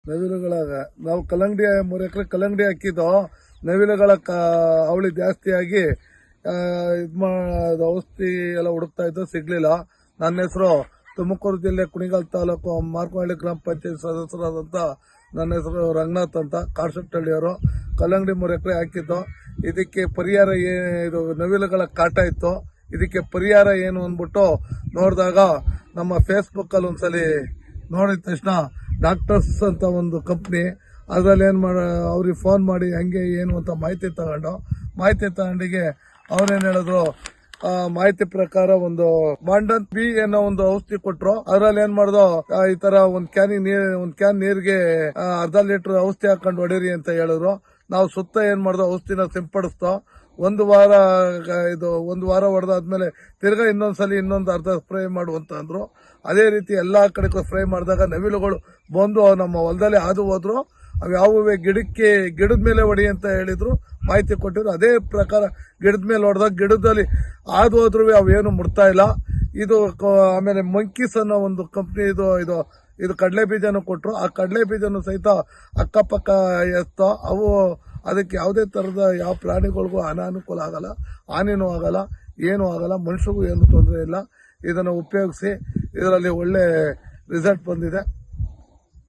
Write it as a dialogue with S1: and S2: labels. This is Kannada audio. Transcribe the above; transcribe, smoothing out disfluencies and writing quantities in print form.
S1: ನವಿಲುಗಳ ನಾವು ಕಲ್ಲಂಗಡಿ 3 ಎಕರೆ ಕಲ್ಲಂಗಡಿ ಹಾಕಿದ್ದು ನವಿಲುಗಳ ಅವಳಿ ಜಾಸ್ತಿಯಾಗಿ ಔಷಧಿ ಎಲ್ಲ ಹುಡುಕ್ತಾ ಇದ್ದು ಸಿಗ್ಲಿಲ್ಲ. ನನ್ನ ಹೆಸರು ತುಮಕೂರು ಜಿಲ್ಲೆ ಕುಣಿಗಲ್ ತಾಲೂಕು ಮಾರ್ಕನಹಳ್ಳಿ ಗ್ರಾಮ ಪಂಚಾಯತ್ ಸದಸ್ಯರಾದಂಥ ನನ್ನ ಹೆಸರು ರಂಗನಾಥ್ ಅಂತ ಕಾಡ್ಸಟ್ಟಹಳ್ಳಿಯವರು. ಕಲ್ಲಂಗಡಿ 3 ಎಕರೆ ಹಾಕಿದ್ದು. ಇದಕ್ಕೆ ಪರಿಹಾರ ಇದು ನವಿಲುಗಳ ಕಾಟ ಇತ್ತು. ಇದಕ್ಕೆ ಪರಿಹಾರ ಏನು ಅಂದ್ಬಿಟ್ಟು ನೋಡಿದಾಗ ನಮ್ಮ ಫೇಸ್ಬುಕ್ಕಲ್ಲಿ ಒಂದ್ಸಲಿ ನೋಡಿದ ತಕ್ಷಣ ಡಾಕ್ಟರ್ಸ್ ಅಂತ ಒಂದು ಕಂಪ್ನಿ, ಅದರಲ್ಲಿ ಅವ್ರಿಗೆ ಫೋನ್ ಮಾಡಿ ಹಂಗೆ ಏನು ಅಂತ ಮಾಹಿತಿ ತಗೊಂಡಿಗೆ ಅವ್ರೇನು ಹೇಳಿದ್ರು, ಮಾಹಿತಿ ಪ್ರಕಾರ ಒಂದು ಮಾಂಡನ್ ಬಿ ಅನ್ನೋ ಒಂದು ಔಷಧಿ ಕೊಟ್ರು. ಅದ್ರಲ್ಲಿ ಏನ್ ಮಾಡ್ದು, ಈ ತರ ಒಂದ್ ಕ್ಯಾನ್ ನೀರಿಗೆ ಅರ್ಧ ಲೀಟರ್ ಔಷಧಿ ಹಾಕೊಂಡು ಹೊಡೀರಿ ಅಂತ ಹೇಳಿದ್ರು. ನಾವು ಸುತ್ತ ಏನ್ ಮಾಡ್ದೋ ಔಷಧಿನ ಸಿಂಪಡಿಸ್ತೋ. ಒಂದು ವಾರ ಹೊಡೆದಾದ್ಮೇಲೆ ತಿರ್ಗಾ ಇನ್ನೊಂದು ಅರ್ಧ ಸ್ಪ್ರೇ ಮಾಡುವಂತ ಅಂದ್ರು. ಅದೇ ರೀತಿ ಎಲ್ಲಾ ಕಡೆಗೂ ಸ್ಪ್ರೇ ಮಾಡಿದಾಗ ನವಿಲುಗಳು ಬಂದು ನಮ್ಮ ಹೊಲದಲ್ಲಿ ಹಾದು ಹೋದ್ರು. ಅವ್ಯಾವುವೆ ಗಿಡದ ಮೇಲೆ ಹೊಡಿ ಅಂತ ಹೇಳಿದ್ರು, ಮಾಹಿತಿ ಕೊಟ್ಟಿದ್ರು. ಅದೇ ಪ್ರಕಾರ ಗಿಡದ ಮೇಲೆ ಹೊಡೆದಾಗ ಗಿಡದಲ್ಲಿ ಹಾದು ಹೋದ್ರು ಅವೇನು ಮುಡ್ತಾ ಇಲ್ಲ. ಇದು ಆಮೇಲೆ ಮಂಕೀಸ್ ಅನ್ನೋ ಒಂದು ಕಂಪ್ನಿ ಇದು ಕಡಲೆ ಬೀಜನೂ ಕೊಟ್ರು. ಆ ಕಡಲೆ ಬೀಜನೂ ಸಹಿತ ಅಕ್ಕಪಕ್ಕ ಎತ್ತೋ ಅವು ಅದಕ್ಕೆ ಯಾವುದೇ ತರದ ಯಾವ ಪ್ರಾಣಿಗಳಿಗೂ ಅನಾನುಕೂಲ ಆಗಲ್ಲ, ಹಾನಿನೂ ಆಗಲ್ಲ, ಏನೂ ಆಗಲ್ಲ, ಮನುಷ್ಯರಿಗೂ ಏನು ತೊಂದರೆ ಇಲ್ಲ. ಇದನ್ನು ಉಪಯೋಗಿಸಿ ಇದರಲ್ಲಿ ಒಳ್ಳೆ ರಿಸಲ್ಟ್ ಬಂದಿದೆ.